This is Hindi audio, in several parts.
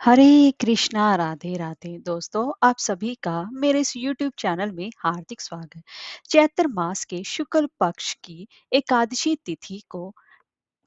हरे कृष्णा राधे राधे दोस्तों, आप सभी का मेरे इस यूट्यूब चैनल में हार्दिक स्वागत। चैत्र मास के शुक्ल पक्ष की एकादशी तिथि को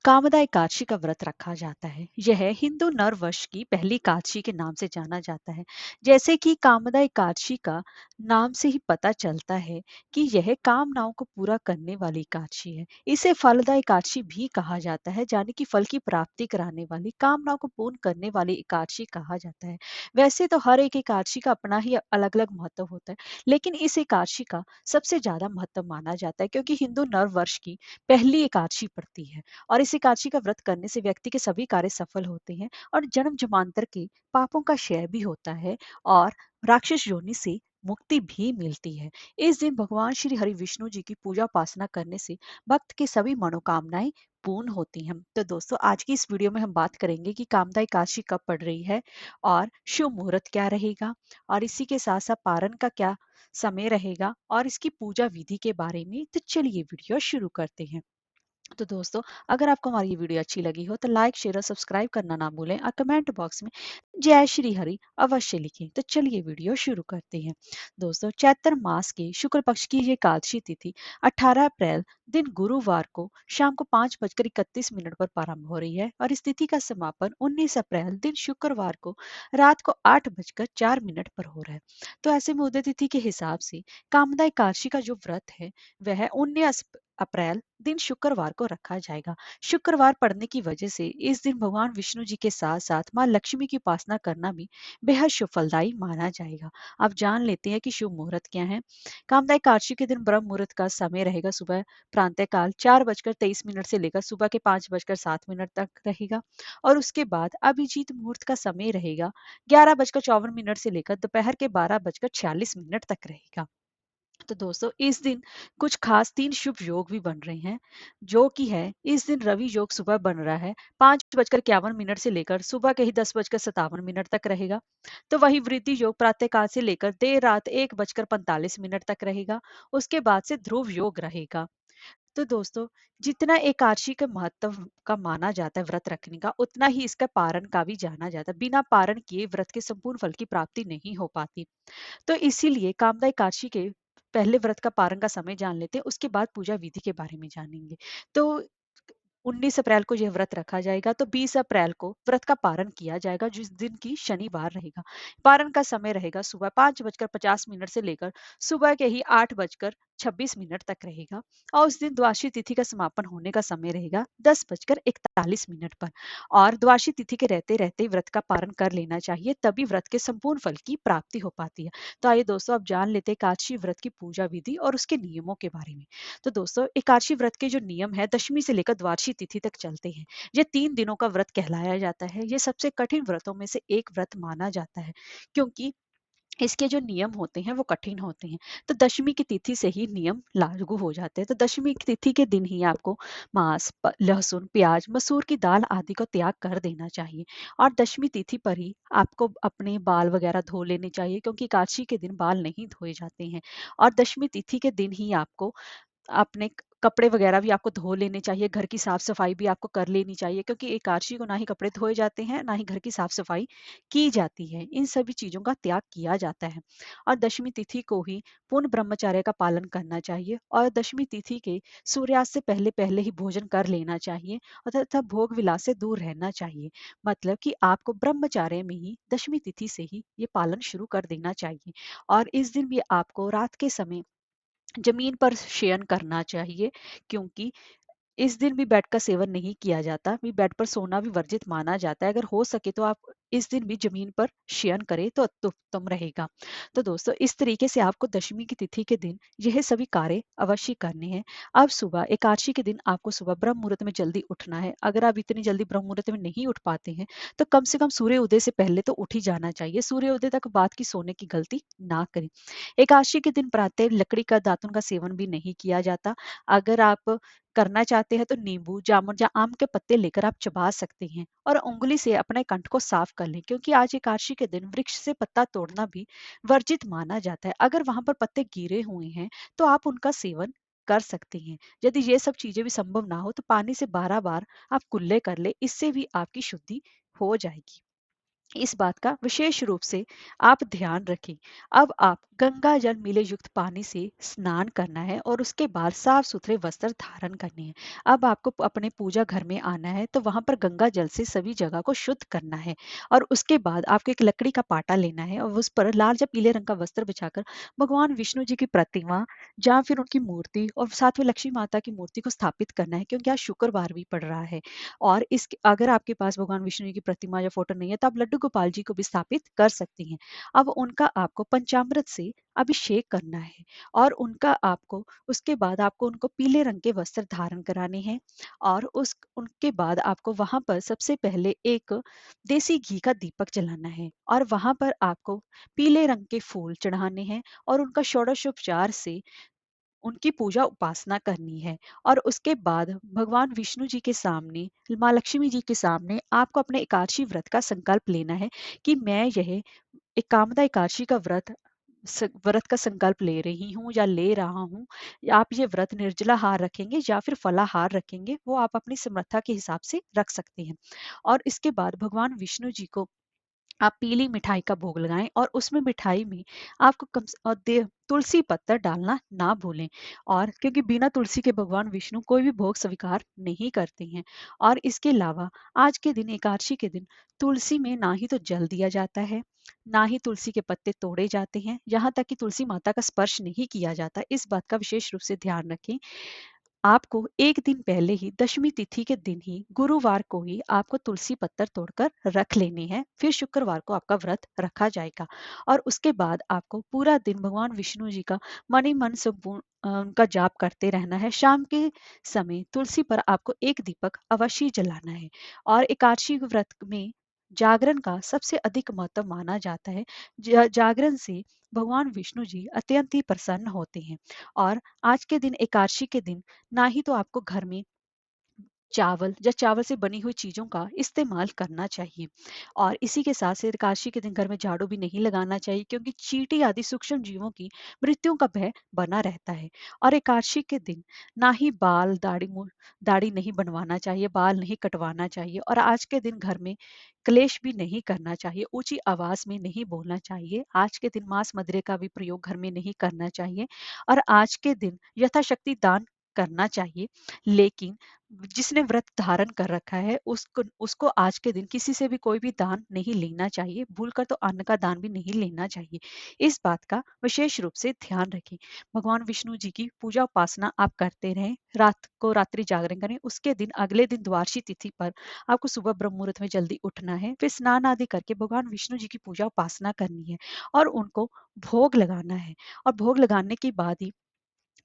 कामदा एकादशी का व्रत रखा जाता है। यह हिंदू नव वर्ष की पहली एकादशी के नाम से जाना जाता है। जैसे कि कामदा एकादशी का नाम से ही पता चलता है कि यह कामनाओं को पूरा करने वाली एकादशी है। इसे फलदा एकादशी भी कहा जाता है, यानी कि फल की प्राप्ति कराने वाली, कामनाओं को पूर्ण करने वाली एकादशी कहा जाता है। वैसे तो हर एक एकादशी का अपना ही अलग अलग महत्व होता है, लेकिन इस एकादशी का सबसे ज्यादा महत्व माना जाता है क्योंकि हिंदू नव वर्ष की पहली एकादशी पड़ती है। और इस एकादशी का व्रत करने से व्यक्ति के सभी कार्य सफल होते हैं और जन्म जन्मांतर के पापों का क्षय भी होता है और राक्षस योनि से मुक्ति भी मिलती है। इस दिन भगवान श्री हरि विष्णु जी की पूजा उपासना करने से भक्त की सभी मनोकामनाएं पूर्ण होती हैं। तो दोस्तों, आज की इस वीडियो में हम बात करेंगे कि कामदा एकादशी कब पड़ रही है और शुभ मुहूर्त क्या रहेगा, और इसी के साथ साथ पारण का क्या समय रहेगा और इसकी पूजा विधि के बारे में। तो चलिए वीडियो शुरू करते हैं। तो दोस्तों, अगर आपको हमारी ये वीडियो अच्छी लगी हो तो लाइक शेयर और सब्सक्राइब करना ना भूलें और कमेंट बॉक्स में जय श्री हरि अवश्य लिखें। तो चलिए वीडियो शुरू करते हैं। दोस्तों, चैत्र मास के शुक्ल पक्ष की ये एकादशी तिथि 18 अप्रैल दिन गुरुवार को शाम को 5:31 पर प्रारंभ हो रही है और इस तिथि का समापन 19 अप्रैल दिन शुक्रवार को रात को 8:04 पर हो रहा है। तो ऐसे में उदय तिथि के हिसाब से कामदा एकादशी का जो व्रत है वह 19 अप्रैल दिन शुक्रवार को रखा जाएगा। शुक्रवार पड़ने की वजह से इस दिन भगवान विष्णु जी के साथ साथ माँ लक्ष्मी की उपासना करना भी बेहद शुभ फलदायी माना जाएगा। अब जान लेते हैं कि शुभ मुहूर्त क्या है। कामदा एकादशी के दिन ब्रह्म मुहूर्त का समय रहेगा सुबह प्रातः काल 4:23 से लेकर सुबह के 5:07 तक रहेगा। और उसके बाद अभिजीत मुहूर्त का समय रहेगा 11:54 से लेकर दोपहर के 12:46 तक रहेगा। तो दोस्तों, इस दिन कुछ खास 3 शुभ योग भी बन रहे हैं, जो कि है इस दिन रवि योग सुबह बन रहा है 5:51 से लेकर सुबह के ही 10:57 तक रहेगा। तो वही वृद्धि योग प्रातः काल से लेकर देर रात 1:45 तक रहेगा। उसके बाद से ध्रुव योग रहेगा। तो दोस्तों, जितना एकादशी के महत्व का माना जाता है व्रत रखने का, उतना ही इसका पारण का भी जाना जाता है। बिना पारण किए व्रत के संपूर्ण फल की प्राप्ति नहीं हो पाती। तो इसीलिए कामदा एकादशी के पहले व्रत का पारण का समय जान लेते हैं, उसके बाद पूजा विधि के बारे में जानेंगे। तो 19 अप्रैल को यह व्रत रखा जाएगा, तो 20 अप्रैल को व्रत का पारण किया जाएगा, जिस दिन की शनिवार रहेगा। पारण का समय रहेगा सुबह 5:50 से लेकर सुबह के ही 8:26 तक रहेगा। और उस दिन द्वादशी तिथि का समापन होने का समय रहेगा 10:41 पर। और द्वादशी तिथि के रहते रहते ही व्रत का पारण कर लेना चाहिए, तभी व्रत के संपूर्ण फल की प्राप्ति हो पाती है। तो आइए दोस्तों, अब जान लेते हैं एकादशी व्रत की पूजा विधि और उसके नियमों के बारे में। तो दोस्तों, एकादशी व्रत के जो नियम है दशमी से लेकर द्वादशी तिथि तक चलते हैं। ये 3 दिनों का व्रत कहलाया जाता है। ये सबसे कठिन व्रतों में से एक व्रत माना जाता है, क्योंकि इसके जो नियम होते हैं वो कठिन होते हैं। तो दशमी की तिथि से ही नियम लागू हो जाते हैं। तो दशमी की तिथि के दिन ही आपको मांस, लहसुन, प्याज, मसूर की दाल आदि को त्याग कर देना चाहिए। और दशमी तिथि पर ही आपको अपने बाल वगैरह धो लेने चाहिए, क्योंकि एकादशी के दिन बाल नहीं धोए जाते हैं। और दशमी तिथि के दिन ही आपको अपने कपड़े वगैरह भी आपको धो लेने चाहिए, घर की साफ सफाई भी आपको कर लेनी चाहिए, क्योंकि एकादशी को ना ही कपड़े धोए जाते हैं, ना ही घर की साफ सफाई की जाती है। इन सभी चीजों का त्याग किया जाता है। और दशमी तिथि को ही पूर्ण ब्रह्मचर्य का पालन करना चाहिए और दशमी तिथि के सूर्यास्त से पहले पहले ही भोजन कर लेना चाहिए और तथा भोग विलास से दूर रहना चाहिए। मतलब कि आपको ब्रह्मचर्य में ही दशमी तिथि से ही ये पालन शुरू कर देना चाहिए। और इस दिन भी आपको रात के समय जमीन पर शयन करना चाहिए, क्योंकि इस दिन भी बेड का सेवन नहीं किया जाता, भी बेड पर सोना भी वर्जित माना जाता है। अगर हो सके तो आप इस दिन भी जमीन पर शयन करें तो उत्तम रहेगा। तो दोस्तों, इस तरीके से आपको दशमी की तिथि के दिन यह सभी कार्य अवश्य करने हैं। अब सुबह एकादशी के दिन आपको सुबह ब्रह्म मुहूर्त में जल्दी उठना है। अगर आप इतनी जल्दी ब्रह्म मुहूर्त में नहीं उठ पाते हैं तो कम से कम सूर्य उदय से पहले तो उठ ही जाना चाहिए। सूर्य उदय तक बाद की सोने की गलती ना करें। एकादशी के दिन प्रातः लकड़ी का दातुन का सेवन भी नहीं किया जाता। अगर आप करना चाहते हैं तो नींबू, जामुन या आम के पत्ते लेकर आप चबा सकते हैं और उंगली से अपने कंठ को साफ कर लें, क्योंकि आज एकादशी के दिन वृक्ष से पत्ता तोड़ना भी वर्जित माना जाता है। अगर वहां पर पत्ते गिरे हुए हैं तो आप उनका सेवन कर सकते हैं। यदि ये सब चीजें भी संभव ना हो तो पानी से 12 बार आप कुल्ले कर ले, इससे भी आपकी शुद्धि हो जाएगी। इस बात का विशेष रूप से आप ध्यान रखें। अब आप गंगा जल मिले युक्त पानी से स्नान करना है और उसके बाद साफ सुथरे वस्त्र धारण करने हैं। अब आपको अपने पूजा घर में आना है तो वहां पर गंगा जल से सभी जगह को शुद्ध करना है। और उसके बाद आपको एक लकड़ी का पाटा लेना है और उस पर लाल या पीले रंग का वस्त्र बिछाकर भगवान विष्णु जी की प्रतिमा या फिर उनकी मूर्ति और साथ में लक्ष्मी माता की मूर्ति को स्थापित करना है, क्योंकि आज शुक्रवार भी पड़ रहा है। और इस अगर आपके पास भगवान विष्णु जी की प्रतिमा या फोटो नहीं है तो आप लड्डू गोपाल जी को भी स्थापित कर सकती हैं। अब उनका आपको पंचामृत से अभिषेक करना है और उनका आपको उसके बाद आपको उनको पीले रंग के वस्त्र धारण कराने हैं। और उस उनके बाद आपको वहां पर सबसे पहले एक देसी घी का दीपक जलाना है और वहां पर आपको पीले रंग के फूल चढ़ाने हैं और उनका षोडशोपचार से उनकी पूजा उपासना करनी है। और उसके बाद भगवान विष्णु जी के सामने, माँ लक्ष्मी जी के सामने आपको अपने एकादशी व्रत का संकल्प लेना है कि मैं यह एकामदा एकादशी का व्रत का संकल्प ले रही हूँ या ले रहा हूँ। आप ये व्रत निर्जला हार रखेंगे या फिर फलाहार रखेंगे, वो आप अपनी समर्था के हिसाब से रख सकते हैं। और इसके बाद भगवान विष्णु जी को आप पीली मिठाई का भोग लगाएं और उसमें मिठाई में आपको तुलसी पत्तर डालना ना भूलें। और क्योंकि बिना तुलसी के भगवान विष्णु कोई भी भोग स्वीकार नहीं करते हैं। और इसके अलावा आज के दिन, एकादशी के दिन, तुलसी में ना ही तो जल दिया जाता है, ना ही तुलसी के पत्ते तोड़े जाते हैं, यहाँ तक कि तुलसी माता का स्पर्श नहीं किया जाता। इस बात का विशेष रूप से ध्यान रखें। आपको एक दिन पहले ही, दशमी तिथि के दिन ही, गुरुवार को ही आपको तुलसी पत्तर तोड़कर रख लेने हैं। फिर शुक्रवार को आपका व्रत रखा जाएगा। और उसके बाद आपको पूरा दिन भगवान विष्णु जी का मन ही मन संपूर्ण उनका जाप करते रहना है। शाम के समय तुलसी पर आपको एक दीपक अवश्य जलाना है। और एकादशी व्रत में जागरण का सबसे अधिक महत्व माना जाता है। जागरण से भगवान विष्णु जी अत्यंत ही प्रसन्न होते हैं। और आज के दिन, एकादशी के दिन, ना ही तो आपको घर में चावल या चावल से बनी हुई चीजों का इस्तेमाल करना चाहिए। और इसी के साथ साथ एकादशी के दिन घर में झाड़ू भी नहीं लगाना चाहिए, क्योंकि चींटी आदि सूक्ष्म जीवों की मृत्यु का भय बना रहता है। और एकादशी के दिन ना ही बाल दाढ़ी दाढ़ी नहीं बनवाना चाहिए, बाल नहीं कटवाना चाहिए। और आज के दिन घर में क्लेश भी नहीं करना चाहिए, ऊंची आवाज में नहीं बोलना चाहिए। आज के दिन मांस मदिरे का भी प्रयोग घर में नहीं करना चाहिए। और आज के दिन यथाशक्ति दान करना चाहिए। लेकिन जिसने व्रत धारण कर रखा है उसको उसको आज के दिन किसी से भी कोई भी दान नहीं लेना चाहिए, भूलकर तो अन्न का दान भी नहीं लेना चाहिए। इस बात का विशेष रूप से ध्यान रखें। भगवान विष्णु जी की पूजा उपासना आप करते रहें, रात को रात्रि जागरण करें। उसके दिन, अगले दिन द्वादशी तिथि पर आपको सुबह ब्रह्म मुहूर्त में जल्दी उठना है, फिर स्नान आदि करके भगवान विष्णु जी की पूजा उपासना करनी है और उनको भोग लगाना है। और भोग लगाने के बाद ही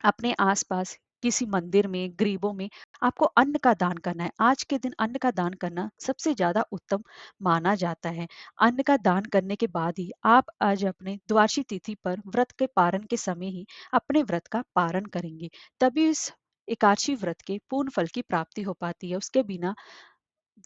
अपने आसपास किसी मंदिर में, गरीबों में आपको अन्न का दान करना है। आज के दिन अन्न का दान करना सबसे ज्यादा उत्तम माना जाता है। अन्न का दान करने के बाद ही आप आज अपने द्वादशी तिथि पर व्रत के पारण के समय ही अपने व्रत का पारण करेंगे। तभी इस एकादशी व्रत के पूर्ण फल की प्राप्ति हो पाती है। उसके बिना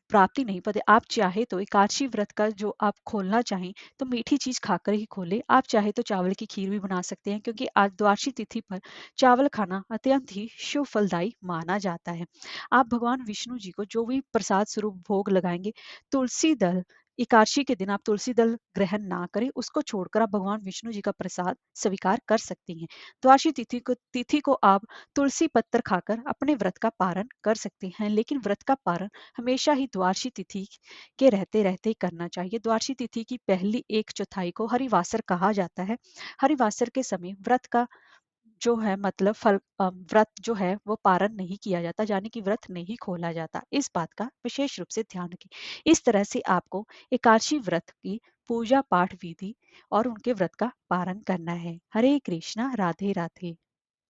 प्राप्ति नहीं पाते। आप चाहे तो एकादशी व्रत का जो आप खोलना चाहें तो मीठी चीज खाकर ही खोले। आप चाहे तो चावल की खीर भी बना सकते हैं, क्योंकि आज द्वादशी तिथि पर चावल खाना अत्यंत ही शुभ फलदायी माना जाता है। आप भगवान विष्णु जी को जो भी प्रसाद स्वरूप भोग लगाएंगे, तुलसी दल, एकादशी के दिन आप तुलसी दल ग्रहण ना करें, उसको छोड़कर आप भगवान विष्णु जी का प्रसाद स्वीकार कर सकती हैं। द्वादशी तिथि को आप तुलसी पत्तर खाकर अपने व्रत का पारण कर सकते हैं। लेकिन व्रत का पारण हमेशा ही द्वादशी तिथि के रहते रहते ही करना चाहिए। द्वादशी तिथि की पहली एक चौथाई को हरिवासर कहा जाता है। हरिवासर के समय व्रत का जो है मतलब व्रत जो है वो पारण नहीं किया जाता, यानी कि व्रत नहीं खोला जाता। इस बात का विशेष रूप से ध्यान रखें। इस तरह से आपको एकादशी व्रत की पूजा पाठ विधि और उनके व्रत का पारण करना है। हरे कृष्णा, राधे राधे।